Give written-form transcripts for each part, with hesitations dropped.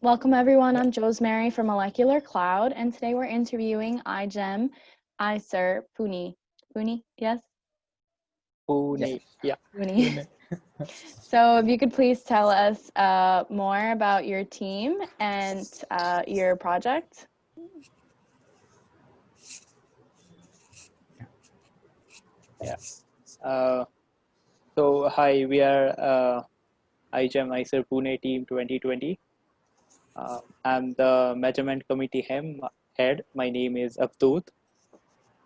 Welcome everyone, Yeah. I'm Josemary from Molecular Cloud, and today we're interviewing iGEM, Sir Puni. Puni, yes? Pune. Yeah. Puni. So if you could please tell us more about your team and your project. Yeah. Uh, so hi, we are iGEM ICER Pune team 2020. I'm the measurement committee head. My name is Avdoot.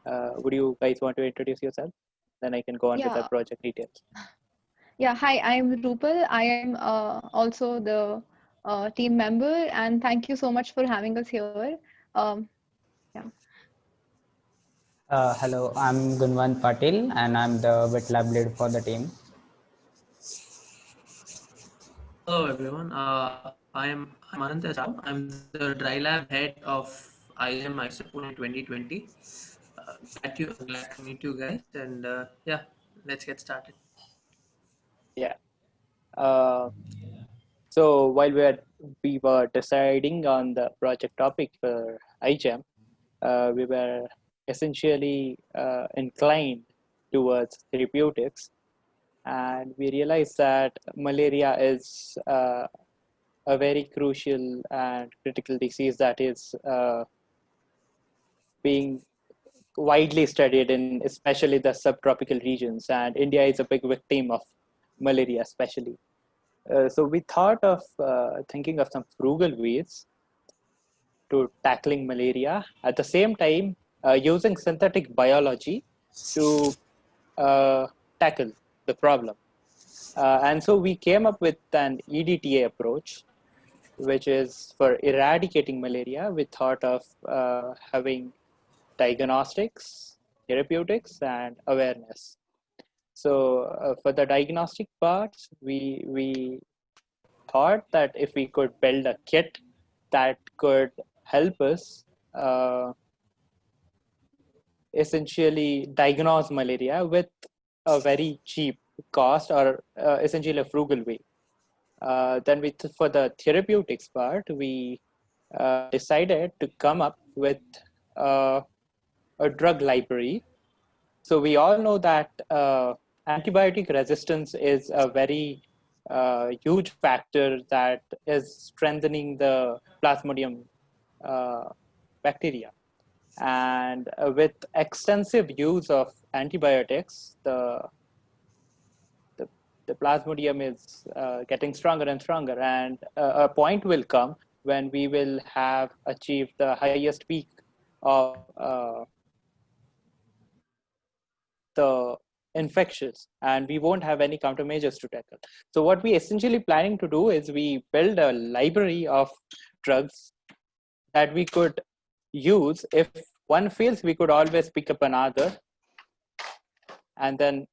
Would you guys want to introduce yourself? Then I can go on with the Yeah, project details. yeah. Hi, I'm Rupal. I am also the team member, and thank you so much for having us here. Yeah. Hello, I'm Gunwant Patil and I'm the wet lab lead for the team. Hello everyone. I'm Anant Rao. I'm the dry lab head of IGEM ISO Pune 2020. Glad to meet you guys, and yeah, let's get started. Yeah. Uh, so while we were deciding on the project topic for iGEM, we were essentially inclined towards therapeutics, and we realized that malaria is a very crucial and critical disease that is being widely studied in especially the subtropical regions, and India is a big victim of malaria especially. So we thought of thinking of some frugal ways to tackling malaria, at the same time using synthetic biology to tackle the problem. And so we came up with an EDTA approach, which is for eradicating malaria. We thought of having diagnostics, therapeutics, and awareness. So for the diagnostic parts, we thought that if we could build a kit that could help us essentially diagnose malaria with a very cheap cost, or essentially a frugal way. Then for the therapeutics part, we decided to come up with a drug library. So we all know that antibiotic resistance is a very huge factor that is strengthening the Plasmodium bacteria. And with extensive use of antibiotics, the Plasmodium is getting stronger and stronger. And a point will come when we will have achieved the highest peak of the infectious, and we won't have any countermeasures to tackle. So what we essentially planning to do is we build a library of drugs that we could use. If one fails, we could always pick up another and then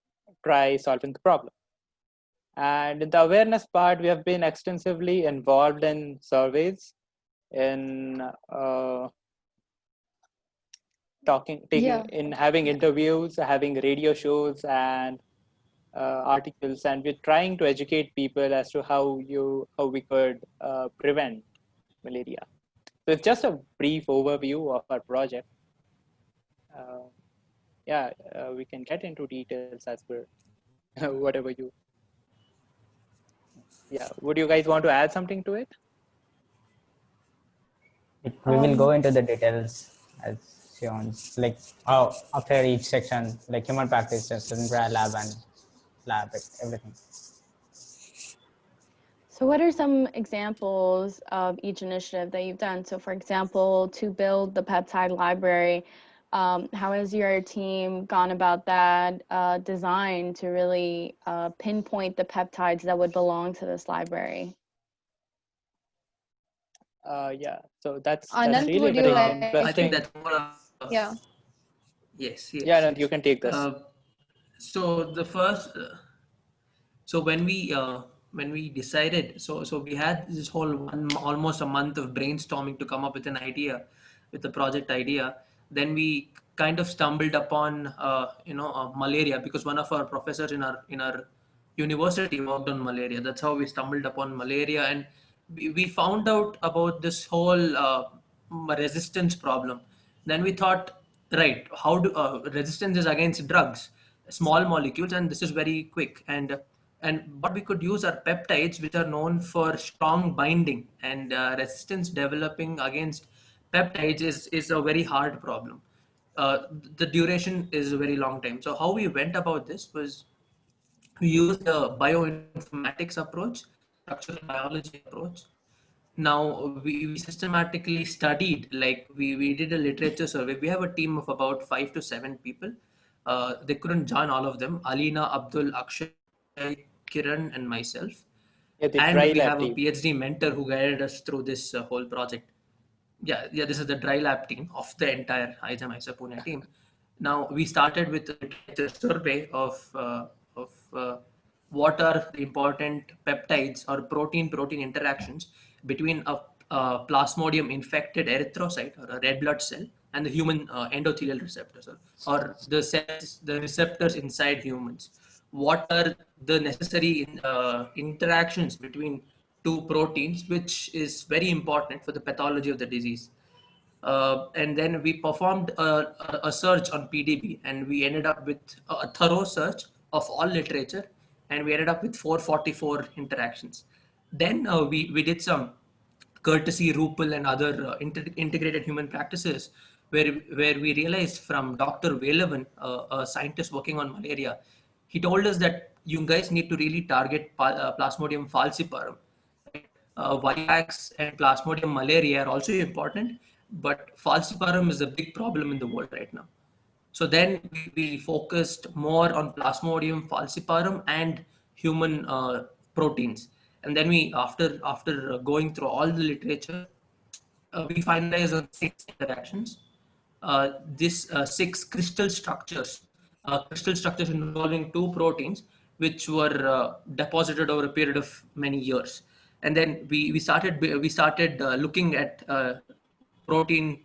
try solving the problem. And in the awareness part, we have been extensively involved in surveys, in having interviews, having radio shows and articles, and we're trying to educate people as to how we could prevent malaria. So it's just a brief overview of our project. We can get into details as per whatever you. Yeah, would you guys want to add something to it? We will go into the details as shown, like after each section, like human practices, dry lab and lab, everything. So what are some examples of each initiative that you've done? So for example, to build the peptide library, how has your team gone about that design to really pinpoint the peptides that would belong to this library? So that's Anant, really would you very like interesting. I think that's more. Yeah. Yes. Yeah, Anand, you can take this. So the first, so when we decided, so we had this whole almost a month of brainstorming to come up with an idea, with the project idea. Then we kind of stumbled upon malaria, because one of our professors in our university worked on malaria. That's how we stumbled upon malaria, and we found out about this whole resistance problem. Then we thought, right, how do resistance is against drugs, small molecules, and this is very quick. And what we could use are peptides, which are known for strong binding, and resistance developing against peptides is a very hard problem. The duration is a very long time. So how we went about this was we used a bioinformatics approach, structural biology approach. Now we systematically studied, like we did a literature survey. We have a team of about 5 to 7 people. They couldn't join all of them. Alina, Abdul, Akshay, Kiran, and myself. Yeah, the And dry we lab have a team. PhD mentor who guided us through this whole project. Yeah, this is the dry lab team of the entire IGEM ISA Pune team. Now we started with a literature survey of what are the important peptides or protein-protein interactions between a plasmodium infected erythrocyte or a red blood cell and the human endothelial receptors, or the cells, the receptors inside humans. What are the necessary interactions between two proteins, which is very important for the pathology of the disease. And then we performed a search on PDB, and we ended up with a thorough search of all literature, and we ended up with 444 interactions. Then we did some courtesy Rupal and other integrated human practices, where we realized from Dr. Velavan, a scientist working on malaria, he told us that you guys need to really target Plasmodium falciparum. Vivax and Plasmodium malaria are also important, but falciparum is a big problem in the world right now. So then we focused more on Plasmodium falciparum and human proteins. And then after going through all the literature, we finalized on 6 interactions. This 6 crystal structures involving 2 proteins, which were deposited over a period of many years. And then we started looking at protein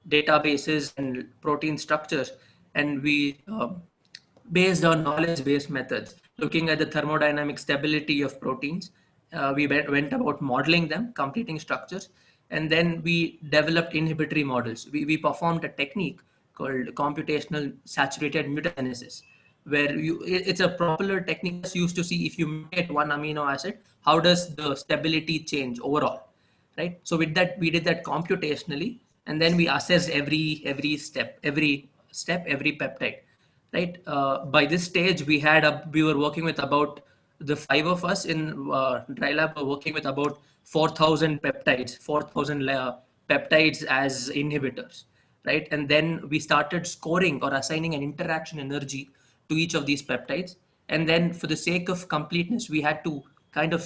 databases and protein structures, and we based on knowledge-based methods, looking at the thermodynamic stability of proteins. We went about modeling them, completing structures, and then we developed inhibitory models. We performed a technique called computational saturated mutagenesis, where it's a popular technique that's used to see if you mutate one amino acid, how does the stability change overall, right? So with that, we did that computationally, and then we assessed every step, every peptide, right? By this stage, we were working with about the 5 of us in dry lab were working with about 4,000 peptides as inhibitors, right? And then we started scoring or assigning an interaction energy to each of these peptides. And then for the sake of completeness, we had to kind of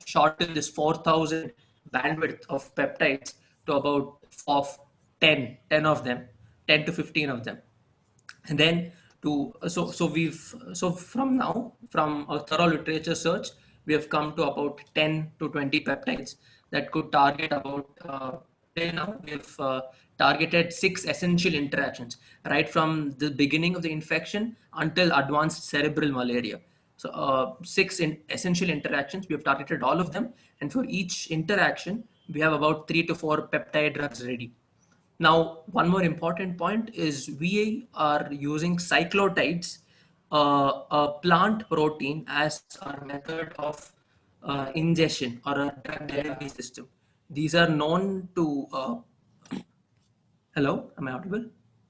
shorten this 4,000 bandwidth of peptides to about 10 of them, 10 to 15 of them. And then from a thorough literature search, we have come to about 10 to 20 peptides that could target about till now we've targeted 6 essential interactions right from the beginning of the infection until advanced cerebral malaria. So 6 essential interactions, we have targeted all of them, and for each interaction we have about 3 to 4 peptide drugs ready. Now, one more important point is we are using cyclotides, a plant protein, as our method of ingestion or a drug delivery system. These are known to. Hello, am I audible?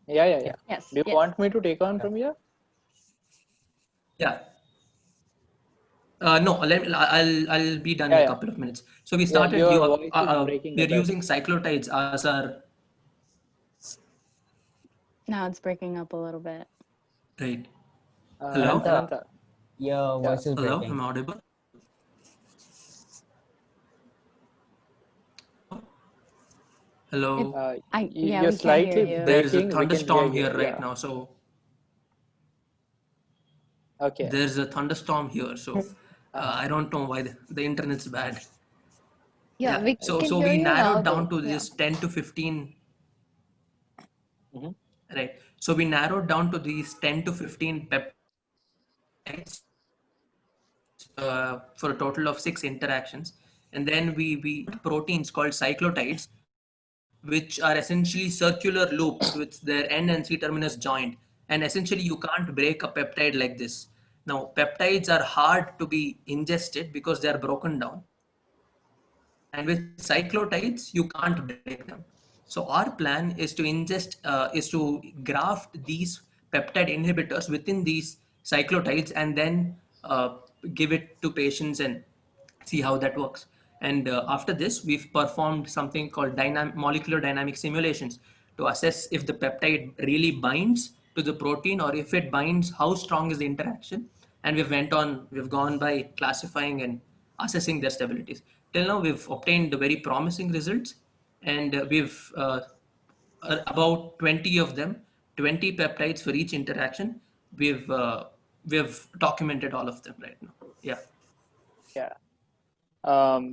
Yeah. Yes. Do you yes. want me to take on from here? Yeah. No, I'll be done in a couple of minutes. So we started. your voice is breaking We're a bit. using cyclotides as our. Now it's breaking up a little bit. Right. Hello? Ananta. Your voice is Hello, breaking. am I audible? Hello. Yeah, You're we can't slightly hear you. There is a breaking. We can thunderstorm hear you. here right Yeah. now, so Okay. there's a thunderstorm here, so I don't know why the internet's bad. Yeah, we So can so hear we you now, narrowed down though. to Yeah. this 10 to 15. Mhm. Right. So we narrowed down to these 10 to 15 peptides for a total of 6 interactions. and then we proteins called cyclotides, which are essentially circular loops with their N and C terminus joined. And essentially, you can't break a peptide like this. Now, peptides are hard to be ingested because they are broken down. And with cyclotides, you can't break them. So our plan is to graft these peptide inhibitors within these cyclotides and then give it to patients and see how that works. And after this, we've performed something called molecular dynamic simulations to assess if the peptide really binds to the protein, or if it binds, how strong is the interaction. And we've gone by classifying and assessing their stabilities. Till now, we've obtained very promising results, and we've about 20 of them, 20 peptides for each interaction. We've documented all of them right now. Yeah. Yeah.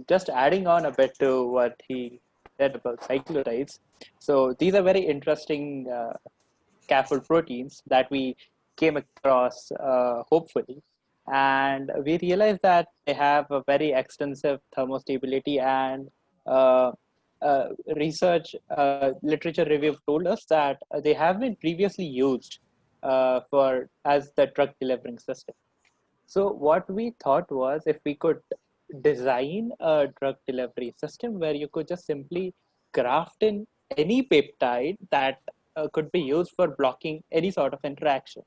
Just adding on a bit to what he said about cyclotides. So these are very interesting scaffold proteins that we came across, hopefully. And we realized that they have a very extensive thermostability, and uh, research literature review told us that they have been previously used for as the drug delivering system. So what we thought was, if we could design a drug delivery system where you could just simply graft in any peptide that could be used for blocking any sort of interaction.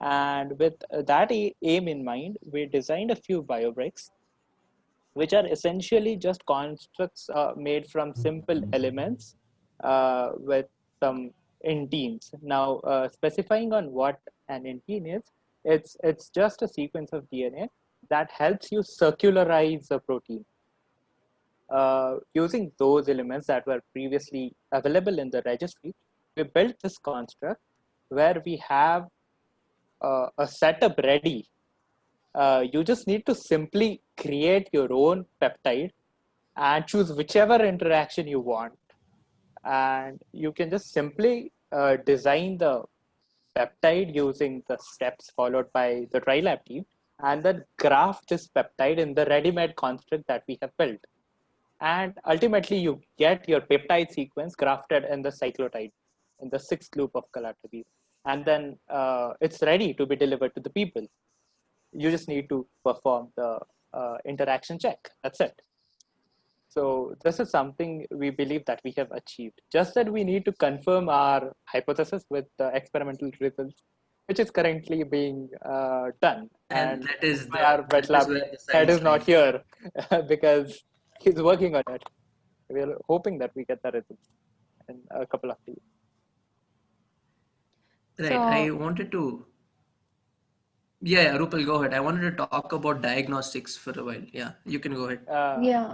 And with that aim in mind, we designed a few biobricks, which are essentially just constructs made from simple elements with some inteins. Now, specifying on what an intine is, it's just a sequence of DNA that helps you circularize a protein. Using those elements that were previously available in the registry, we built this construct where we have a setup ready. You just need to simply create your own peptide and choose whichever interaction you want. And you can just simply design the peptide using the steps followed by the TriLab team, and then graft this peptide in the ready-made construct that we have built. And ultimately, you get your peptide sequence grafted in the cyclotide, in the sixth loop of Calatrava. And then it's ready to be delivered to the people. You just need to perform the interaction check. That's it. So this is something we believe that we have achieved. Just that we need to confirm our hypothesis with the experimental results, which is currently being done. And that is why our wet lab head is not here because he's working on it. We are hoping that we get the results in a couple of days. Right. I wanted to. Yeah, Rupal, go ahead. I wanted to talk about diagnostics for a while. Yeah, you can go ahead. Yeah.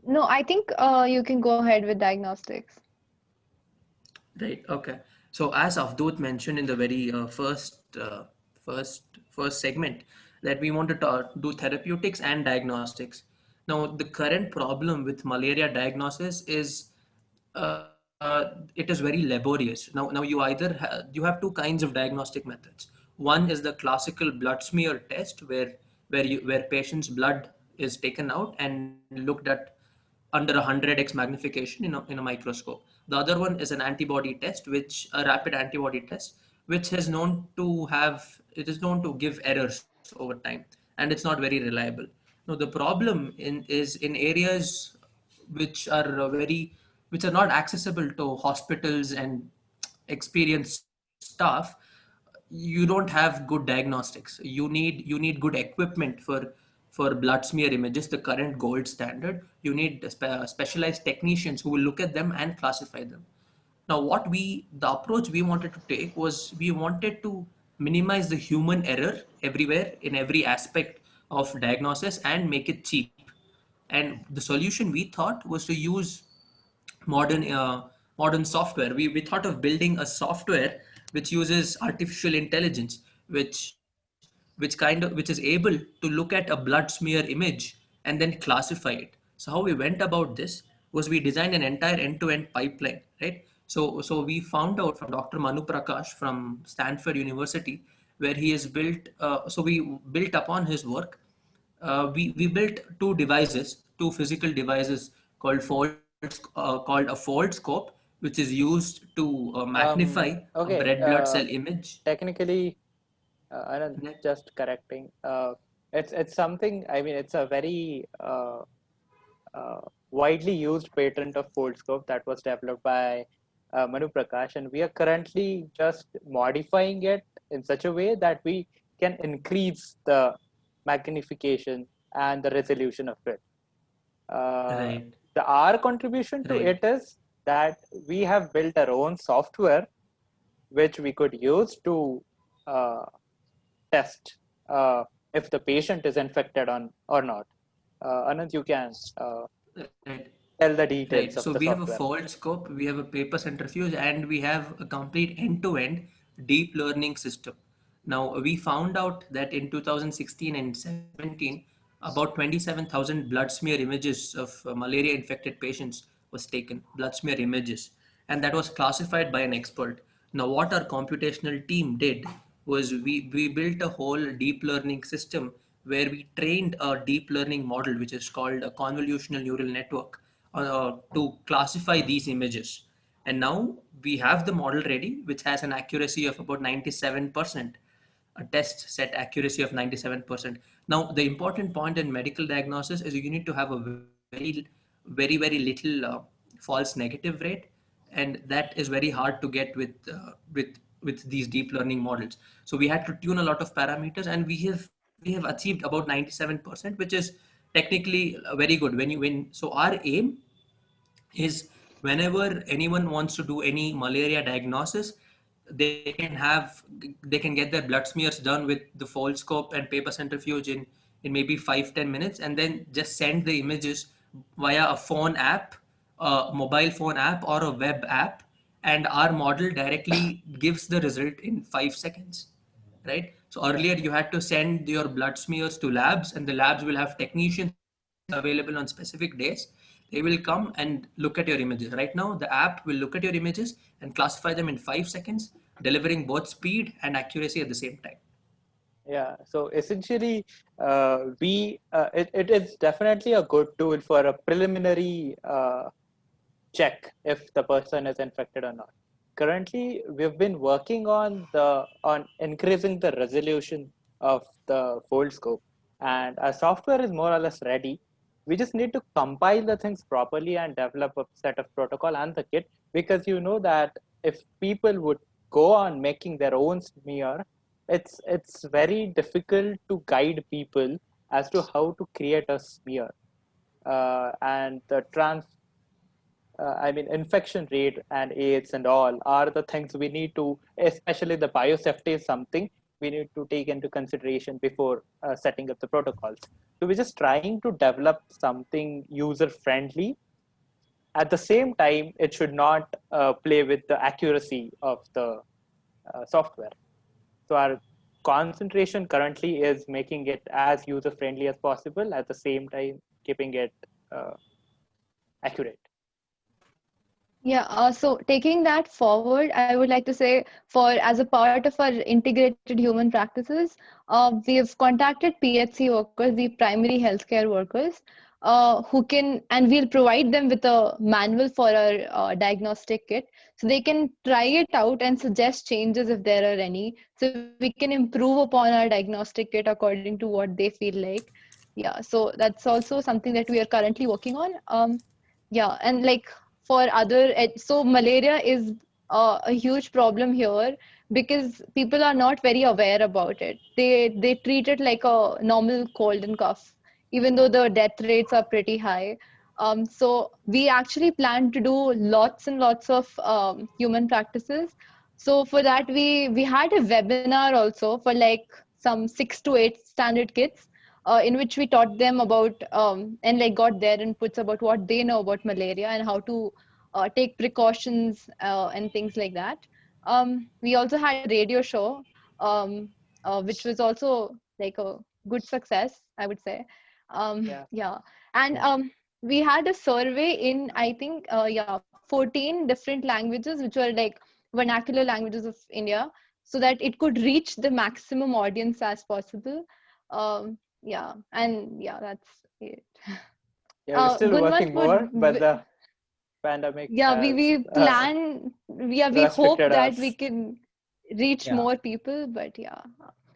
No, I think you can go ahead with diagnostics. Right. Okay. So as Avdut mentioned in the very first segment, that we want to do therapeutics and diagnostics. Now, the current problem with malaria diagnosis is it is very laborious. Now you have two kinds of diagnostic methods. One is the classical blood smear test, where patient's blood is taken out and looked at under 100x magnification in a microscope. The other one is an antibody test, a rapid antibody test, which is known to give errors over time, and it's not very reliable. Now the problem is in areas which are which are not accessible to hospitals and experienced staff. You don't have good diagnostics. You need good equipment for blood smear images, the current gold standard. You need specialized technicians who will look at them and classify them. Now, the approach we wanted to take was, we wanted to minimize the human error everywhere in every aspect of diagnosis and make it cheap. And the solution we thought was to use modern software. We thought of building a software which uses artificial intelligence, which is able to look at a blood smear image and then classify it. So how we went about this was, we designed an entire end-to-end pipeline, right? So we found out from Dr. Manu Prakash from Stanford University, where he has built. So we built upon his work. We built two devices two physical devices called a foldscope, which is used to magnify a Okay, red blood cell image. technically, Anand, Yeah. just correcting. It's something. I mean, it's a very widely used patent of Foldscope that was developed by Manu Prakash, and we are currently just modifying it in such a way that we can increase the magnification and the resolution of it. Right. Our contribution to Right. it is that we have built our own software which we could use to test if the patient is infected or not. Anand, you can Right. tell the Right. details So of the we have a software. foldscope, we have a paper centrifuge, and we have a complete end-to-end deep learning system. Now, we found out that in 2016 and 17, about 27,000 blood smear images of malaria-infected patients was taken, blood smear images, and that was classified by an expert. Now, what our computational team did was we built a whole deep learning system where we trained a deep learning model, which is called a convolutional neural network, to classify these images. And now we have the model ready, which has an accuracy of about 97%, a test set accuracy of 97%. Now, the important point in medical diagnosis is you need to have a very little false negative rate, and that is very hard to get with these deep learning models. So we had to tune a lot of parameters, and we have achieved about 97%, which is technically very good. So our aim is whenever anyone wants to do any malaria diagnosis, they can get their blood smears done with the Foldscope and paper centrifuge in maybe 5-10 minutes, and then just send the images via a phone app, a mobile phone app, or a web app, and our model directly gives the result in 5 seconds. Right? So earlier you had to send your blood smears to labs, and the labs will have technicians available on specific days. They will come and look at your images. Right now, the app will look at your images and classify them in 5 seconds, delivering both speed and accuracy at the same time. Yeah, so essentially, it is definitely a good tool for a preliminary check if the person is infected or not. Currently, we've been working on increasing the resolution of the Foldscope, and our software is more or less ready. We just need to compile the things properly and develop a set of protocol and the kit, because you know that if people would go on making their own smear, it's very difficult to guide people as to how to create a smear, and the I mean, infection rate and AIDS and all are the things we need to, especially the biosafety is something we need to take into consideration before setting up the protocols. So we're just trying to develop something user friendly. At the same time, it should not play with the accuracy of the software. So our concentration currently is making it as user friendly as possible, at the same time keeping it accurate. Yeah, so taking that forward, I would like to say, as a part of our integrated human practices, we've contacted PHC workers, the primary healthcare workers, and we'll provide them with a manual for our diagnostic kit, so they can try it out and suggest changes if there are any, so we can improve upon our diagnostic kit according to what they feel like. Yeah, so that's also something that we are currently working on. Yeah, and like so malaria is a huge problem here because people are not very aware about it. They treat it like a normal cold and cough, even though the death rates are pretty high. So we actually plan to do lots and lots of human practices. So for that, we had a webinar also for like some 6 to 8 standard kids, in which we taught them about and like got their inputs about what they know about malaria and how to take precautions and things like that. We also had a radio show, which was also like a good success, I would say. Yeah. Yeah, and we had a survey in, I think, 14 different languages, which were like vernacular languages of India, so that it could reach the maximum audience as possible. Yeah, and yeah, that's it. Yeah, we're still working Gunwant more, but would, the pandemic yeah, has we plan, we hope restricted that we us. can reach Yeah. more people, but yeah.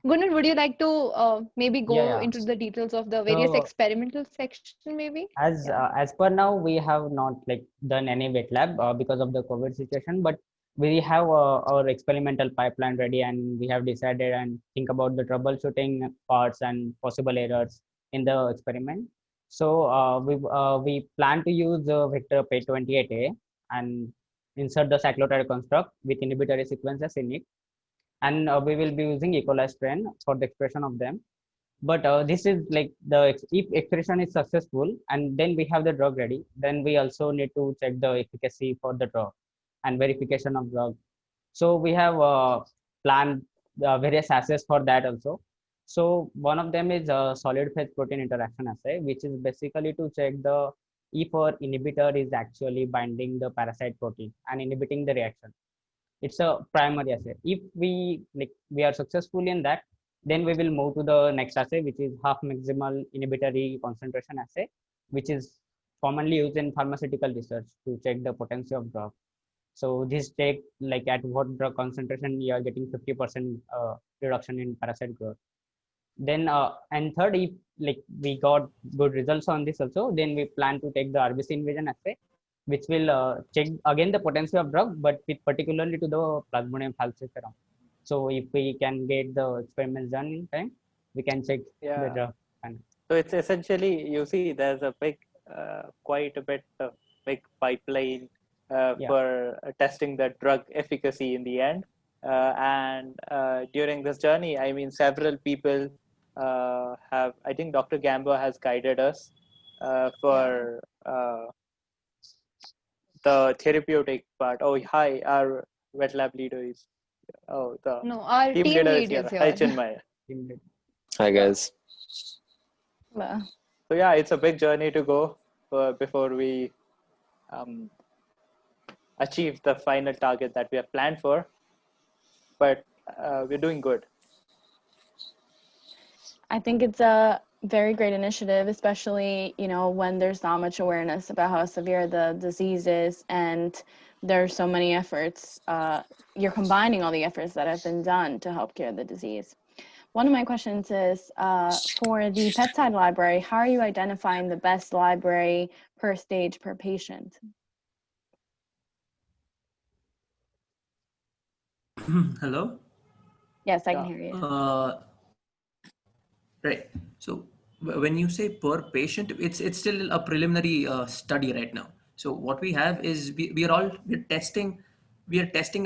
Gunnar, would you like to maybe Yeah, go yeah. into the details of the various So experimental section, maybe? as Yeah. as per now, we have not like done any wet lab because of the COVID situation, but we have our experimental pipeline ready, and we have decided and think about the troubleshooting parts and possible errors in the experiment. So we plan to use vector P28A and insert the cyclotide construct with inhibitory sequences in it, and we will be using E. coli strain for the expression of them. But this is like if expression is successful and then we have the drug ready, then we also need to check the efficacy for the drug and verification of drug. So we have planned various assays for that also. So one of them is a solid phase protein interaction assay, which is basically to check the if our inhibitor is actually binding the parasite protein and inhibiting the reaction. It's a primary assay. If we are successful in that, then we will move to the next assay, which is half maximal inhibitory concentration assay, which is commonly used in pharmaceutical research to check the potency of drug. So this take like at what drug concentration you are getting 50% reduction in parasite growth. Then and third, if like we got good results on this also, then we plan to take the RBC invasion assay, which will check again the potency of drug, but with particularly to the Plasmodium falciparum. So if we can get the experiments done in time, we can check the Yeah. drug. And So it's essentially, you see, there's a big, quite a bit of big pipeline Yeah. for testing the drug efficacy in the end. And during this journey, I mean, several people have, I think Dr. Gambo has guided us for the therapeutic part. Oh, hi, our wet lab leader is, oh, the No, our team team leader is lead here. is Hi, here. Chinmay. Hi guys. Well, So yeah, it's a big journey to go before we achieve the final target that we have planned for. But we're doing good. I think it's a very great initiative, especially, when there's not much awareness about how severe the disease is, and there's so many efforts. You're combining all the efforts that have been done to help cure the disease. One of my questions is, for the peptide library, how are you identifying the best library per stage per patient? Hello? Yes, I can Yeah. hear you. Right. So when you say per patient, it's still a preliminary study right now. So what we have is we're testing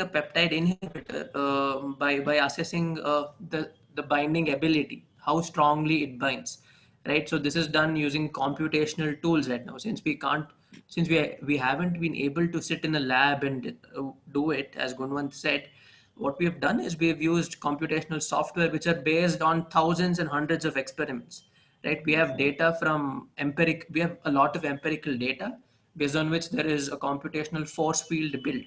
a peptide inhibitor by assessing the binding ability, how strongly it binds, right? So this is done using computational tools right now. Since we haven't been able to sit in a lab and do it, as Gunwant said, what we have done is we have used computational software which are based on thousands and hundreds of experiments, right? We have data from we have a lot of empirical data based on which there is a computational force field built,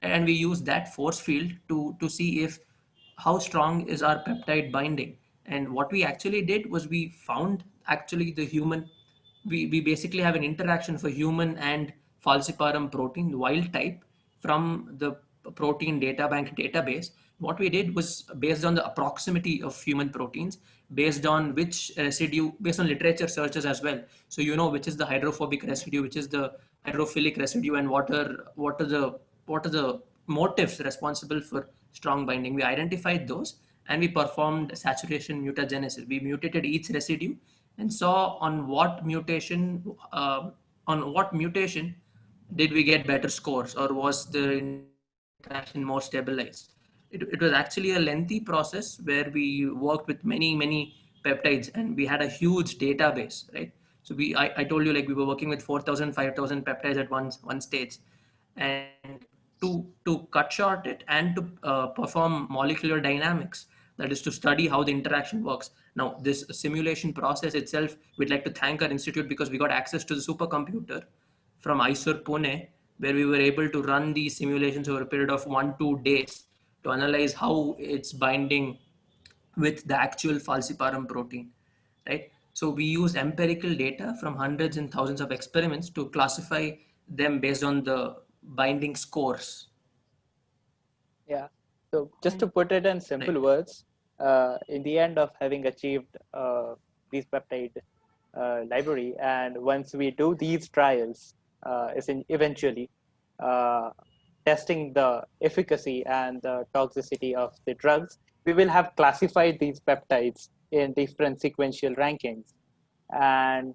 and we use that force field to see if how strong is our peptide binding. And what we actually did was we found actually we basically have an interaction for human and falciparum protein, the wild type, from the protein data bank database. What we did was based on the proximity of human proteins, based on which residue, based on literature searches as well. So you know which is the hydrophobic residue, which is the hydrophilic residue, and what are the motifs responsible for strong binding. We identified those and we performed saturation mutagenesis. We mutated each residue and saw on what mutation did we get better scores, or was the interaction more stabilized. It was actually a lengthy process where we worked with many peptides, and we had a huge database, right? So I told you, like, we were working with 4,000 5,000 peptides at one stage, and to cut short it and to perform molecular dynamics, that is to study how the interaction works. Now this simulation process itself, we'd like to thank our institute because we got access to the supercomputer from ISUR Pune, where we were able to run these simulations over a period of 1-2 days to analyze how it's binding with the actual falciparum protein, right? So we use empirical data from hundreds and thousands of experiments to classify them based on the binding scores. Yeah. So just to Okay. put it in simple words, in the end of having achieved these peptide library, and once we do these trials, eventually uh, testing the efficacy and the toxicity of the drugs, we will have classified these peptides in different sequential rankings. And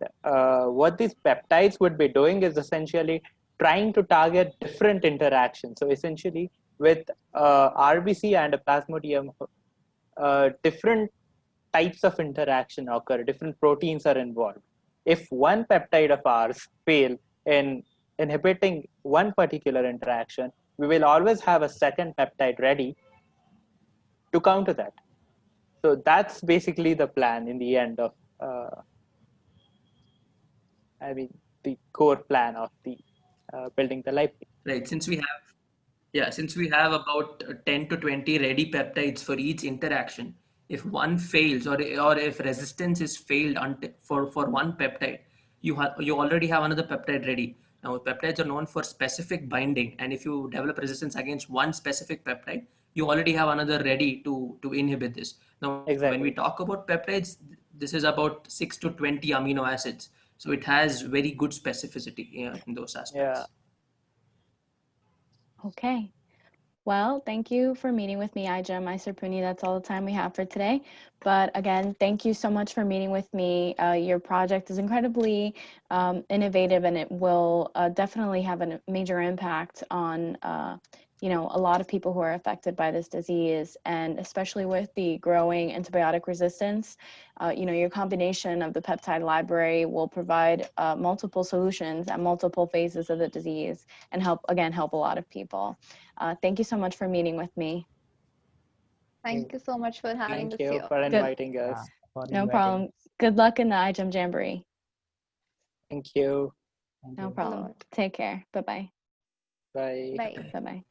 what these peptides would be doing is essentially trying to target different interactions. So essentially, with RBC and a plasmodium, different types of interaction occur, different proteins are involved. If one peptide of ours fail in inhibiting one particular interaction, we will always have a second peptide ready to counter that. So that's basically the plan in the end of, the core plan of the building the library. Right. Since we have about 10 to 20 ready peptides for each interaction, if one fails or if resistance is failed for one peptide, you already have another peptide ready. Now, peptides are known for specific binding, and if you develop resistance against one specific peptide, you already have another ready to inhibit this. Now, when we Exactly. talk about peptides, this is about 6 to 20 amino acids. So it has very good specificity, in those Yeah. aspects. Okay. Well, thank you for meeting with me, Ija, my Sarpuni. That's all the time we have for today. But again, thank you so much for meeting with me. Your project is incredibly innovative, and it will definitely have a major impact on a lot of people who are affected by this disease, and especially with the growing antibiotic resistance. Your combination of the peptide library will provide multiple solutions at multiple phases of the disease and help a lot of people. Thank you so much for meeting with me. Thank you so much for having Thank us you here. for Good. inviting Yeah, us. for No inviting. problem. Good luck in the iGEM Jamboree. Thank you. Thank No you. problem. Lord. Take care. Bye-bye. Bye. Bye. Bye-bye.